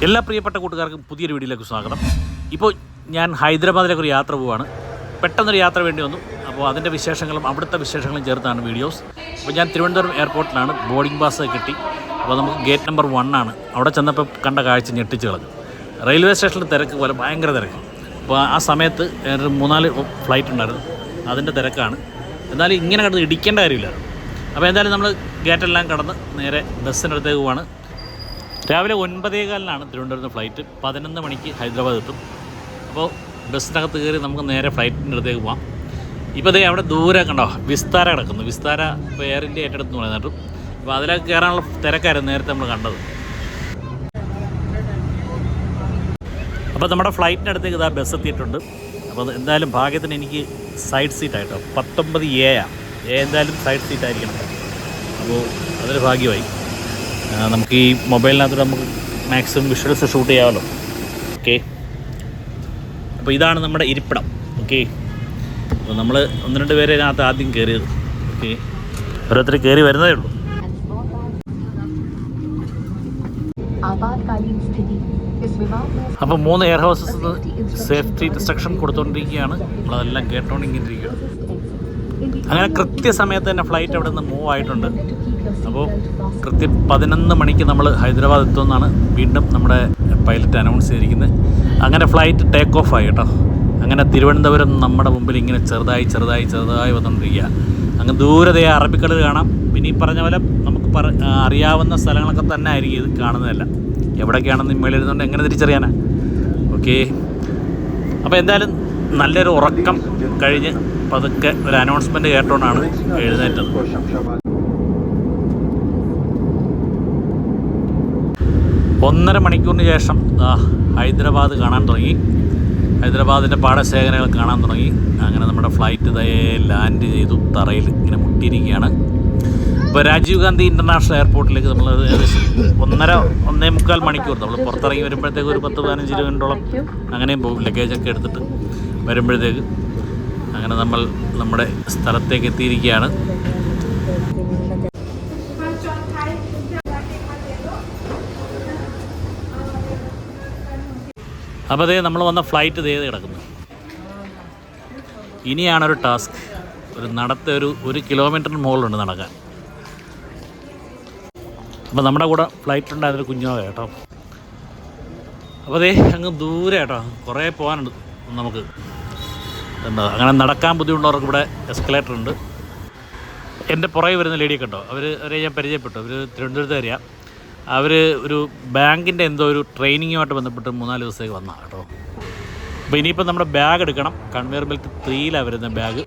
എല്ലാ പ്രിയപ്പെട്ട കൂട്ടുകാർക്കും പുതിയൊരു വീഡിയോയിലേക്ക് സ്വാഗതം. ഇപ്പോൾ ഞാൻ ഹൈദരാബാദിലേക്ക് ഒരു യാത്ര പോവുകയാണ്. പെട്ടെന്നൊരു യാത്ര വേണ്ടി വന്നു. അപ്പോൾ അതിൻ്റെ വിശേഷങ്ങളും അവിടുത്തെ വിശേഷങ്ങളും ചേർത്താണ് വീഡിയോസ്. അപ്പോൾ ഞാൻ തിരുവനന്തപുരം എയർപോർട്ടിലാണ്. ബോർഡിംഗ് പാസ് കിട്ടി. അപ്പോൾ നമുക്ക് ഗേറ്റ് നമ്പർ 1 ആണ്. അവിടെ ചെന്നപ്പോൾ കണ്ട കാഴ്ച ഞെട്ടിച്ച് കളഞ്ഞു. റെയിൽവേ സ്റ്റേഷനിൽ തിരക്ക് പോലെ ഭയങ്കര തിരക്ക്. അപ്പോൾ ആ സമയത്ത് ഒരു 3-4 ഫ്ലൈറ്റ് ഉണ്ടായിരുന്നു. അതിൻ്റെ തിരക്കാണ്. എന്നാലും ഇങ്ങനെ കിടന്ന് ഇടിക്കേണ്ട കാര്യമില്ലായിരുന്നു. അപ്പോൾ എന്തായാലും നമ്മൾ ഗേറ്റെല്ലാം കടന്ന് നേരെ ബസ്സിൻ്റെ അടുത്തേക്ക് പോവാണ്. രാവിലെ 9:15 തിരുവനന്തപുരത്ത് ഫ്ലൈറ്റ്. 11 മണിക്ക് ഹൈദരാബാദ് എത്തും. അപ്പോൾ ബസ്സിനകത്ത് കയറി നമുക്ക് നേരെ ഫ്ലൈറ്റിൻ്റെ അടുത്തേക്ക് പോകാം. ഇപ്പോൾ അതേ അവിടെ ദൂരെ കണ്ടോ വിസ്താര കിടക്കുന്നു. വിസ്താര ഇപ്പോൾ എയർ ഇന്ത്യ ഏറ്റെടുത്ത് പറയുന്നിട്ടും. അപ്പോൾ അതിലേക്ക് കയറാനുള്ള തിരക്കായിരുന്നു നേരത്തെ നമ്മൾ കണ്ടത്. അപ്പോൾ നമ്മുടെ ഫ്ലൈറ്റിൻ്റെ അടുത്തേക്ക് ഇതാ ബസ് എത്തിയിട്ടുണ്ട്. അപ്പോൾ എന്തായാലും ഭാഗ്യത്തിന് എനിക്ക് സൈഡ് സീറ്റായിട്ടോ. 19A എന്തായാലും സൈഡ് സീറ്റായിരിക്കണം. അപ്പോൾ അതൊരു ഭാഗ്യമായി. നമുക്ക് ഈ മൊബൈലിനകത്ത് നമുക്ക് മാക്സിമം വിഷ്വൽസ് ഷൂട്ട് ചെയ്യാമല്ലോ. ഓക്കെ, അപ്പോൾ ഇതാണ് നമ്മുടെ ഇരിപ്പിടം. ഓക്കെ, അപ്പോൾ നമ്മൾ 1-2 പേരെ അതിനകത്ത് ആദ്യം കയറിയത്. ഓക്കെ, ഓരോരുത്തർ കയറി വരുന്നതേ ഉള്ളൂ. അപ്പോൾ 3 എയർ ഹൗസസ് സേഫ്റ്റി ഇൻസ്ട്രക്ഷൻ കൊടുത്തുകൊണ്ടിരിക്കുകയാണ്. നമ്മളതെല്ലാം കേട്ടോണ്ടിരിക്കുക. അങ്ങനെ കൃത്യസമയത്ത് തന്നെ ഫ്ലൈറ്റ് അവിടെ നിന്ന് മൂവ് ആയിട്ടുണ്ട്. അപ്പോൾ കൃത്യം 11 മണിക്ക് നമ്മൾ ഹൈദരാബാദ് എത്തുമെന്നാണ് വീണ്ടും നമ്മുടെ പൈലറ്റ് അനൗൺസ് ചെയ്തിരിക്കുന്നത്. അങ്ങനെ ഫ്ലൈറ്റ് ടേക്ക് ഓഫ് ആയി കേട്ടോ. അങ്ങനെ തിരുവനന്തപുരം നമ്മുടെ മുമ്പിൽ ഇങ്ങനെ ചെറുതായി വന്നുകൊണ്ടിരിക്കുക. അങ്ങ് ദൂരതയെ അറബിക്കടൽ കാണാം. പിന്നെ ഈ പറഞ്ഞ പോലെ നമുക്ക് അറിയാവുന്ന സ്ഥലങ്ങളൊക്കെ തന്നെ ആയിരിക്കും ഇത് കാണുന്നതല്ല. എവിടെയൊക്കെയാണെന്ന് മേളിരുന്നുകൊണ്ട് എങ്ങനെ തിരിച്ചറിയാനാ. ഓക്കെ, അപ്പോൾ എന്തായാലും നല്ലൊരു ഉറക്കം കഴിഞ്ഞ് പതുക്കെ ഒരു അനൗൺസ്മെൻറ്റ് കേട്ടോണ്ടാണ് എഴുന്നേറ്റത്. 1.5 മണിക്കൂറിന് ശേഷം ഹൈദരാബാദ് കാണാൻ തുടങ്ങി. ഹൈദരാബാദിൻ്റെ പാടശേഖരങ്ങൾ കാണാൻ തുടങ്ങി. അങ്ങനെ നമ്മുടെ ഫ്ലൈറ്റ് ലാൻഡ് ചെയ്തു. തറയിൽ ഇങ്ങനെ മുട്ടിയിരിക്കുകയാണ്. ഇപ്പോൾ രാജീവ് ഗാന്ധി ഇൻ്റർനാഷണൽ എയർപോർട്ടിലേക്ക് നമ്മൾ ഏകദേശം 1.5-1.25 മണിക്കൂർ നമ്മൾ പുറത്തിറങ്ങി വരുമ്പോഴത്തേക്ക് ഒരു 10-15 മിനിറ്റോളം അങ്ങനെയും പോകും. ലഗേജൊക്കെ എടുത്തിട്ട് വരുമ്പോഴത്തേക്ക് അങ്ങനെ നമ്മൾ നമ്മുടെ സ്ഥലത്തേക്ക് എത്തിയിരിക്കുകയാണ്. അപ്പോൾ അതേ നമ്മൾ വന്ന ഫ്ലൈറ്റ് കിടക്കുന്നു. ഇനിയാണൊരു ടാസ്ക്. ഒരു നടത്ത 1 കിലോമീറ്ററിന് മുകളിലുണ്ട് നടക്കാൻ. അപ്പോൾ നമ്മുടെ കൂടെ ഫ്ലൈറ്റിലുണ്ടായിരുന്നൊരു കുഞ്ഞോളെ കേട്ടോ. അപ്പോൾ അതേ അങ്ങ് ദൂരെ കേട്ടോ, കുറേ പോകാനുണ്ട് നമുക്ക്. എന്താ അങ്ങനെ നടക്കാൻ ബുദ്ധിമുട്ടുള്ളവർക്ക് ഇവിടെ എസ്കലേറ്റർ ഉണ്ട്. എൻ്റെ പുറകെ വരുന്ന ലേഡിയൊക്കെ ഉണ്ടോ, അവരെ ഞാൻ പരിചയപ്പെട്ടു. അവർ തിരുവനന്തപുരത്ത് വരിക. അവർ ഒരു ബാങ്കിൻ്റെ എന്തോ ഒരു ട്രെയിനിങ്ങുമായിട്ട് ബന്ധപ്പെട്ട് 3-4 ദിവസത്തേക്ക് വന്നതാണ് കേട്ടോ. അപ്പോൾ ഇനിയിപ്പോൾ നമ്മുടെ ബാഗ് എടുക്കണം. കൺവെയർ ബെൽറ്റ് 3 വരുന്ന ബാഗ്.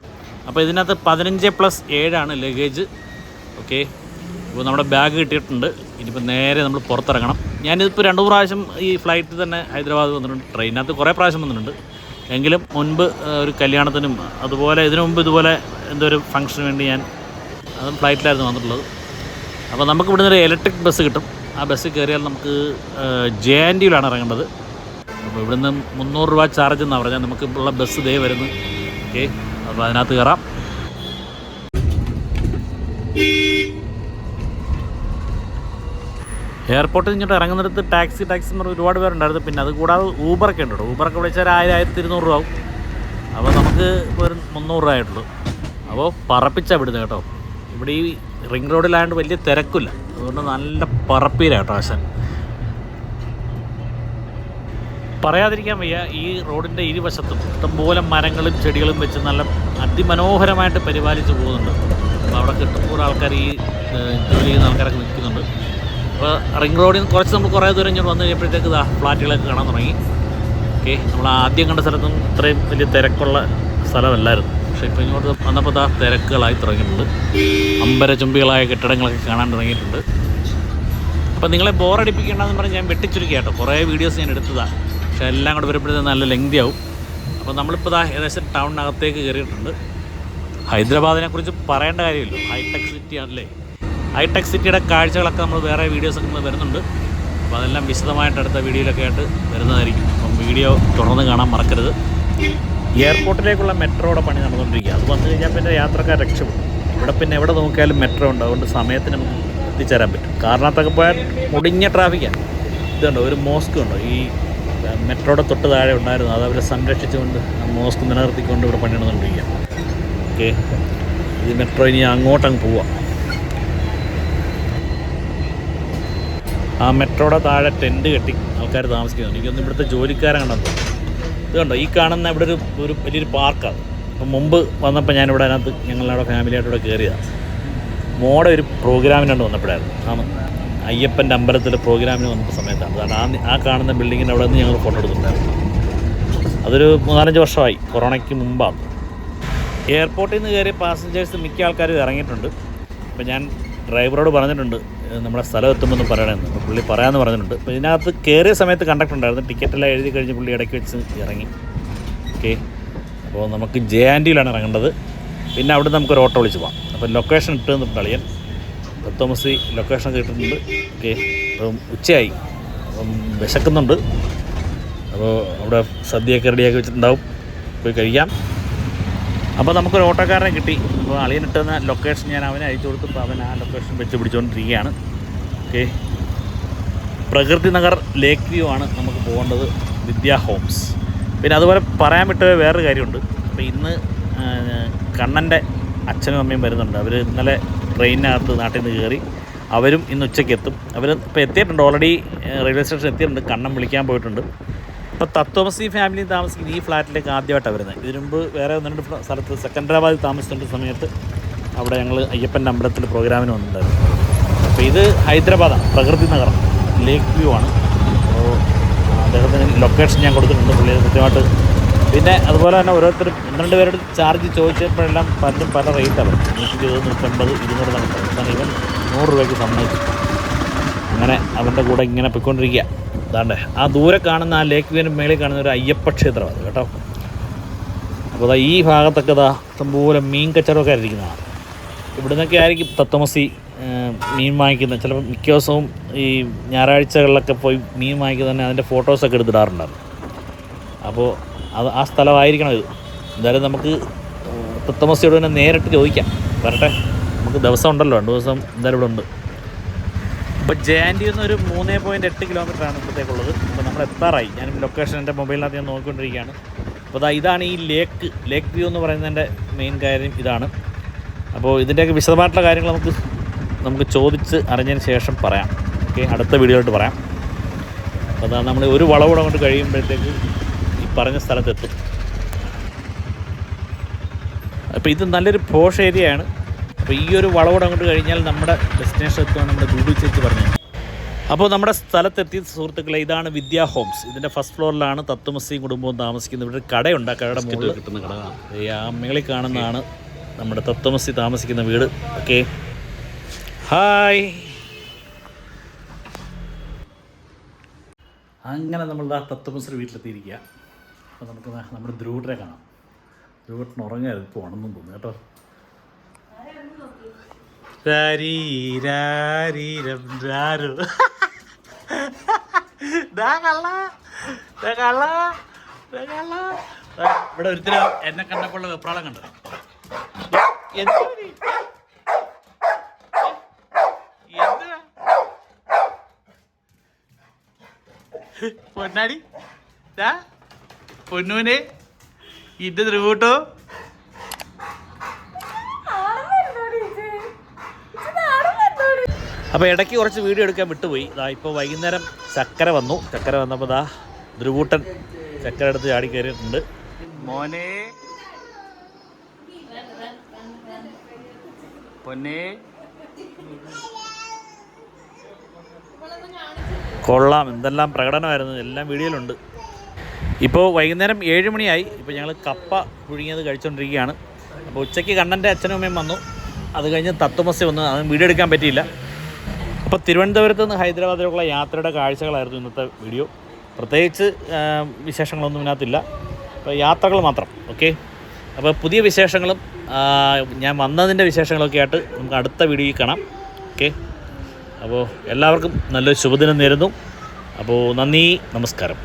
അപ്പോൾ ഇതിനകത്ത് 15+7 ലഗേജ്. ഓക്കെ, ഇപ്പോൾ നമ്മുടെ ബാഗ് കിട്ടിയിട്ടുണ്ട്. ഇനിയിപ്പോൾ നേരെ നമ്മൾ പുറത്തിറങ്ങണം. ഞാനിതിപ്പോൾ 2 പ്രാവശ്യം ഈ ഫ്ലൈറ്റിൽ തന്നെ ഹൈദരാബാദ് വന്നിട്ടുണ്ട്. ട്രെയിനകത്ത് കുറേ പ്രാവശ്യം വന്നിട്ടുണ്ട്. എങ്കിലും മുൻപ് ഒരു കല്യാണത്തിനും അതുപോലെ ഇതിനു മുമ്പ് ഇതുപോലെ എന്തോ ഒരു ഫംഗ്ഷന് വേണ്ടി ഞാൻ അതും ഫ്ലൈറ്റിലായിരുന്നു വന്നിട്ടുള്ളത്. അപ്പോൾ നമുക്ക് ഇവിടുന്ന് ഒരു ഇലക്ട്രിക് ബസ് കിട്ടും. ആ ബസ്സിൽ കയറിയാൽ നമുക്ക് JNTയിലാണ് ഇറങ്ങേണ്ടത്. അപ്പോൾ ഇവിടുന്ന് 300 രൂപ ചാർജ് എന്നാണ് പറഞ്ഞാൽ. നമുക്ക് ഉള്ള ബസ് വരുന്നു. ഓക്കെ, അപ്പോൾ അതിനകത്ത് കയറാം. എയർപോർട്ടിൽ നിന്നിട്ട് ഇറങ്ങുന്നിടത്ത് ടാക്സി എന്ന് പറഞ്ഞാൽ ഒരുപാട് പേരുണ്ടായിരുന്നു. പിന്നെ അത് കൂടാതെ ഊബറൊക്കെ ഉണ്ട് കേട്ടോ. ഊബറൊക്കെ വിളിച്ചാൽ 1000-1200 രൂപ ആവും. അപ്പോൾ നമുക്ക് ഇപ്പോൾ ഒരു 300 രൂപ ആയിട്ടുള്ളൂ. അപ്പോൾ പറപ്പിച്ചാണ് വിടുന്നത് കേട്ടോ. ഇവിടെ ഈ റിംഗ് റോഡിലായതുകൊണ്ട് വലിയ തിരക്കില്ല. അതുകൊണ്ട് നല്ല പറപ്പീരാണ് കേട്ടോ ആശാൻ. പറയാതിരിക്കാൻ വയ്യ, ഈ റോഡിൻ്റെ ഇരുവശത്തും ഇഷ്ടംപോലെ മരങ്ങളും ചെടികളും വെച്ച് നല്ല അതിമനോഹരമായിട്ട് പരിപാലിച്ച് പോകുന്നുണ്ട്. അപ്പോൾ അവിടെ കിട്ടുമ്പോൾ ആൾക്കാർ ഈ ജോലി ചെയ്യുന്ന ആൾക്കാരൊക്കെ നിൽക്കുന്നുണ്ട്. അപ്പോൾ റിംഗ് റോഡിൽ നിന്ന് നമ്മൾ കുറേ ദൂരം ഇങ്ങോട്ട് വന്നു കഴിയുമ്പോഴത്തേക്ക് ഫ്ലാറ്റുകളൊക്കെ കാണാൻ തുടങ്ങി. ഓക്കെ, നമ്മൾ ആദ്യം കണ്ട സ്ഥലത്തും ഇത്രയും വലിയ തിരക്കുള്ള സ്ഥലമല്ലായിരുന്നു. പക്ഷേ ഇപ്പോൾ ഇങ്ങോട്ട് വന്നപ്പോൾ തിരക്കുകളായി തുടങ്ങിയിട്ടുണ്ട്. അമ്പരചുംബികളായ കെട്ടിടങ്ങളൊക്കെ കാണാൻ തുടങ്ങിയിട്ടുണ്ട്. അപ്പോൾ നിങ്ങളെ ബോറടിപ്പിക്കേണ്ടെന്ന് പറഞ്ഞ് ഞാൻ വെട്ടിച്ചുരുക്കി കേട്ടോ. കുറേ വീഡിയോസ് ഞാൻ എടുത്തതാണ്. പക്ഷേ എല്ലാം കൂടെ വരുമ്പോഴത്തേക്ക് നല്ല ലെങ്തി ആവും. അപ്പോൾ നമ്മളിപ്പോൾ ഏകദേശം ടൗണിനകത്തേക്ക് കയറിയിട്ടുണ്ട്. ഹൈദരാബാദിനെക്കുറിച്ച് പറയേണ്ട കാര്യമില്ല. ഹൈടെക് സിറ്റി ആണല്ലേ. ഹൈടെക് സിറ്റിയുടെ കാഴ്ചകളൊക്കെ നമ്മൾ വേറെ വീഡിയോസൊക്കെ വരുന്നുണ്ട്. അപ്പോൾ അതെല്ലാം വിശദമായിട്ട് അടുത്ത വീഡിയോയിലൊക്കെ ആയിട്ട് വരുന്നതായിരിക്കും. അപ്പം വീഡിയോ തുടർന്ന് കാണാൻ മറക്കരുത്. എയർപോർട്ടിലേക്കുള്ള മെട്രോയുടെ പണി നടന്നുകൊണ്ടിരിക്കുക. അത് വന്നു കഴിഞ്ഞാൽ പിന്നെ യാത്രക്കാർ രക്ഷപ്പെടും. ഇവിടെ പിന്നെ എവിടെ നോക്കിയാലും മെട്രോ ഉണ്ട്. അതുകൊണ്ട് സമയത്തിന് നമുക്ക് എത്തിച്ചേരാൻ പറ്റും. കാരണത്തൊക്കെ പോയാൽ മുടിഞ്ഞ ട്രാഫിക്കാണ്. ഇതുണ്ടോ, ഒരു മോസ്ക് ഉണ്ടോ ഈ മെട്രോയുടെ തൊട്ട് താഴെ ഉണ്ടായിരുന്നു. അത് അവരെ സംരക്ഷിച്ചുകൊണ്ട് ആ മോസ്ക് നിലനിർത്തിക്കൊണ്ട് ഇവിടെ പണിയണമെന്നുണ്ടിരിക്കുക. ഓക്കെ, ഇത് മെട്രോ ഇനി അങ്ങോട്ടങ്ങ് പോവാം. ആ മെട്രോയുടെ താഴെ ടെൻറ്റ് കെട്ടി ആൾക്കാർ താമസിക്കുന്നുണ്ട്. എനിക്കൊന്നും ഇവിടുത്തെ ജോലിക്കാരാണെന്ന്. ഇത് കണ്ടോ, ഈ കാണുന്ന ഇവിടെ ഒരു വലിയൊരു പാർക്കാണ്. അപ്പം മുമ്പ് വന്നപ്പോൾ ഞാനിവിടെ അതിനകത്ത് ഞങ്ങളവിടെ ഫാമിലിയായിട്ട് ഇവിടെ കയറിയതാണ്. മോടെ ഒരു പ്രോഗ്രാമിനാണ് വന്നപ്പോഴായിരുന്നു. ആണ് അയ്യപ്പൻ്റെ അമ്പലത്തിൽ പ്രോഗ്രാമിന് വന്നപ്പോൾ സമയത്താണ്. കാരണം ആ കാണുന്ന ബിൽഡിങ്ങിൻ്റെ അവിടെ നിന്ന് ഞങ്ങൾ ഫോട്ടോ എടുത്തിട്ടുണ്ടായിരുന്നു. അതൊരു 4-5 വർഷമായി, കൊറോണയ്ക്ക് മുമ്പാണ്. എയർപോർട്ടിൽ നിന്ന് കയറിയ പാസഞ്ചേഴ്സ് മിക്ക ആൾക്കാരും ഇറങ്ങിയിട്ടുണ്ട്. അപ്പോൾ ഞാൻ ഡ്രൈവറോട് പറഞ്ഞിട്ടുണ്ട് നമ്മുടെ സ്ഥലം എത്തുമ്പോൾ പറയണമെന്ന്. അപ്പോൾ പുള്ളി പറയാമെന്ന് പറഞ്ഞിട്ടുണ്ട്. അപ്പോൾ ഇതിനകത്ത് കയറിയ സമയത്ത് കണ്ടക്ടർ ഉണ്ടായിരുന്നു. ടിക്കറ്റെല്ലാം എഴുതി കഴിഞ്ഞ് പുള്ളി ഇടയ്ക്ക് വെച്ച് ഇറങ്ങി. ഓക്കെ, അപ്പോൾ നമുക്ക് JNTയിലാണ് ഇറങ്ങേണ്ടത്. പിന്നെ അവിടെ നമുക്കൊരു ഓട്ടോ വിളിച്ച് പോകാം. അപ്പോൾ ലൊക്കേഷൻ ഇട്ട് തന്നിട്ടുണ്ട് അളിയൻ. തത്വമസി ലൊക്കേഷൻ കിട്ടുന്നുണ്ട്. ഓക്കെ, അപ്പം ഉച്ചയായി, അപ്പം വിശക്കുന്നുണ്ട്. അപ്പോൾ അവിടെ സദ്യയൊക്കെ റെഡിയാക്കി വെച്ചിട്ടുണ്ടാവും, പോയി കഴിക്കാം. അപ്പോൾ നമുക്കൊരു ഓട്ടോക്കാരനെ കിട്ടി. അപ്പോൾ അളിയൻ ഇട്ടുന്ന ലൊക്കേഷൻ ഞാൻ അവനെ അയച്ചു കൊടുത്തപ്പോൾ അവൻ ആ ലൊക്കേഷൻ വെച്ച് പിടിച്ചുകൊണ്ടിരിക്കുകയാണ്. ഓക്കെ, പ്രകൃതി നഗർ ലേക്ക് വ്യൂ ആണ് നമുക്ക് പോകേണ്ടത്, വിദ്യാ ഹോംസ്. പിന്നെ അതുപോലെ പറയാൻ വിട്ട വേറൊരു കാര്യമുണ്ട്. അപ്പോൾ ഇന്ന് കണ്ണൻ്റെ അച്ഛനും അമ്മയും വരുന്നുണ്ട്. അവർ ഇന്നലെ ട്രെയിനിനകത്ത് നാട്ടിൽ നിന്ന് കയറി. അവരും ഇന്ന് ഉച്ചയ്ക്ക് എത്തും. അവർ ഇപ്പോൾ എത്തിയിട്ടുണ്ട്, ഓൾറെഡി റെയിൽവേ സ്റ്റേഷൻ എത്തിയിട്ടുണ്ട്. കണ്ണൻ വിളിക്കാൻ പോയിട്ടുണ്ട്. ഇപ്പോൾ തത്വമസി ഫാമിലി താമസിക്കുന്ന ഈ ഫ്ലാറ്റിലേക്ക് ആദ്യമായിട്ടാണ് വരുന്നത്. ഇതിനു മുമ്പ് വേറെ 1-2 സ്ഥലത്ത് സെക്കൻഡരാബാദിൽ താമസിക്കേണ്ട സമയത്ത് അവിടെ ഞങ്ങൾ അയ്യപ്പൻ്റെ അമ്പലത്തിൽ പ്രോഗ്രാമിന് വന്നിട്ടുണ്ടായിരുന്നു. അപ്പോൾ ഇത് ഹൈദരാബാദാണ്, പ്രകൃതി നഗർ ലേക്ക് വ്യൂ ആണ്. അപ്പോൾ അദ്ദേഹത്തിന് ലൊക്കേഷൻ ഞാൻ കൊടുത്തിട്ടുണ്ട്, പുള്ളി കൃത്യമായിട്ട്. പിന്നെ അതുപോലെ തന്നെ ഓരോരുത്തരും 1-2 പേരുടെ ചാർജ് ചോദിച്ചപ്പോഴെല്ലാം പലരും പല റേറ്റാണ്. 120, 150, 200 എന്നൊക്കെ പറയും. അവസാനം ഇവൻ 100 രൂപയ്ക്ക് സമ്മതിച്ചു. അങ്ങനെ അവൻ്റെ കൂടെ ഇങ്ങനെ പോയിക്കൊണ്ടിരിക്കുക. അതാണ്ട് ആ ദൂരെ കാണുന്ന ആ ലേക്ക് വ്യൂവിന് മേളിൽ കാണുന്ന ഒരു അയ്യപ്പ ക്ഷേത്രമാണ് കേട്ടോ. അപ്പോൾ ഈ ഭാഗത്തൊക്കെ ഇഷ്ടംപോലെ മീൻ കച്ചവടമൊക്കെ ആയിരിക്കുന്നതാണ്. ഇവിടെ നിന്നൊക്കെ ആയിരിക്കും തത്വമസി മീൻ വാങ്ങിക്കുന്നത്. ചിലപ്പോൾ മിക്ക ദിവസവും ഈ ഞായറാഴ്ചകളിലൊക്കെ പോയി മീൻ വാങ്ങിക്കുന്നത് തന്നെ അതിൻ്റെ ഫോട്ടോസൊക്കെ എടുത്തിടാറുണ്ടായിരുന്നു. അപ്പോൾ ആ സ്ഥലമായിരിക്കണം ഇത്. എന്തായാലും നമുക്ക് തത്വമസിയോട് തന്നെ നേരിട്ട് ചോദിക്കാം. വരട്ടെ, നമുക്ക് ദിവസം ഉണ്ടല്ലോ, 2 ദിവസം എന്തായാലും ഇവിടെ ഉണ്ട്. ഇപ്പോൾ JNTയിൽ നിന്ന് ഒരു 3.8 കിലോമീറ്ററാണ് ഇപ്പോഴത്തേക്കുള്ളത്. അപ്പോൾ നമ്മൾ എത്താറായി. ഞാനും ലൊക്കേഷൻ എൻ്റെ മൊബൈലിനകത്ത് ഞാൻ നോക്കിക്കൊണ്ടിരിക്കുകയാണ്. അപ്പോൾ ഇതാണ് ഈ ലേക്ക് വ്യൂ എന്ന് പറയുന്നതിൻ്റെ മെയിൻ കാര്യം ഇതാണ്. അപ്പോൾ ഇതിൻ്റെയൊക്കെ വിശദമായിട്ടുള്ള കാര്യങ്ങൾ നമുക്ക് ചോദിച്ച് അറിഞ്ഞതിന് ശേഷം പറയാം. ഓക്കെ, അടുത്ത വീഡിയോയിലോട്ട് പറയാം. അപ്പോൾ നമ്മൾ ഒരു വളവൂടെ കൊണ്ട് കഴിയുമ്പോഴത്തേക്ക് ഈ പറഞ്ഞ സ്ഥലത്തെത്തും. അപ്പോൾ ഇത് നല്ലൊരു പോഷ് ഏരിയയാണ്. അപ്പോൾ ഈ ഒരു വളവൂടെ അങ്ങോട്ട് കഴിഞ്ഞാൽ നമ്മുടെ ഡെസ്റ്റിനേഷൻ എത്തുക നമ്മുടെ ഗൂഗിൾ ചേച്ചി പറഞ്ഞു. അപ്പോൾ നമ്മുടെ സ്ഥലത്തെത്തിയ സുഹൃത്തുക്കളെ, ഇതാണ് വിദ്യാ ഹോംസ്. ഇതിൻ്റെ ഫസ്റ്റ് ഫ്ലോറിലാണ് തത്വമസിയും കുടുംബവും താമസിക്കുന്നത്. ഇവിടെ ഒരു കടയുണ്ട്. ആ കടയുടെ മുകളിൽ കിട്ടുന്ന കട ആ മേളിൽ കാണുന്നതാണ് നമ്മുടെ തത്വമസി താമസിക്കുന്ന വീട്. Okay, hi. അങ്ങനെ നമ്മൾ തത്വമസിയുടെ വീട്ടിലെത്തിയിരിക്കുക. അപ്പോൾ നമുക്ക് നമ്മുടെ ധ്രുവൂട്ടനെ കാണാം. ധ്രുവൂട്ടൻ ഉറങ്ങായിരുന്നു, ഇപ്പോൾ ഉണർന്നും തോന്നുന്നു കേട്ടോ. ഇവിടെ ഒരിക്കലും എന്നെ കണ്ടപ്പോൾ വെപ്രാളം കണ്ടത്. പൊന്നാടി പൊന്നൂനെ ഇത് ധ്രുവൂട്ടോ. അപ്പോൾ ഇടയ്ക്ക് കുറച്ച് വീഡിയോ എടുക്കാൻ വിട്ടുപോയി. ഇപ്പോൾ വൈകുന്നേരം ചക്കര വന്നപ്പോൾ ധ്രുവൂട്ടൻ ചക്കര എടുത്ത് ചാടി കയറിയിട്ടുണ്ട്. മോനെ പൊന്നെ കൊള്ളാം, എന്തെല്ലാം പ്രകടനമായിരുന്നു, എല്ലാം വീഡിയോയിലുണ്ട്. ഇപ്പോൾ വൈകുന്നേരം 7 മണിയായി. ഇപ്പോൾ ഞങ്ങൾ കപ്പ പുഴുങ്ങിയത് കഴിച്ചുകൊണ്ടിരിക്കുകയാണ്. അപ്പോൾ ഉച്ചയ്ക്ക് കണ്ണൻ്റെ അച്ഛനും അമ്മയും വന്നു. അത് കഴിഞ്ഞ് തത്വമസി വന്നു. അതും വീഡിയോ എടുക്കാൻ പറ്റിയില്ല. അപ്പോൾ തിരുവനന്തപുരത്ത് നിന്ന് ഹൈദരാബാദിലേക്കുള്ള യാത്രയുടെ കാഴ്ചകളായിരുന്നു ഇന്നത്തെ വീഡിയോ. പ്രത്യേകിച്ച് വിശേഷങ്ങളൊന്നും ഇതിനകത്തില്ല, അപ്പോൾ യാത്രകൾ മാത്രം. ഓക്കെ, അപ്പോൾ പുതിയ വിശേഷങ്ങളും ഞാൻ വന്നതിൻ്റെ വിശേഷങ്ങളൊക്കെ ആയിട്ട് നമുക്ക് അടുത്ത വീഡിയോയിൽ കാണാം. ഓക്കെ, അപ്പോൾ എല്ലാവർക്കും നല്ലൊരു ശുഭദിനം നേരുന്നു. അപ്പോൾ നന്ദി, നമസ്കാരം.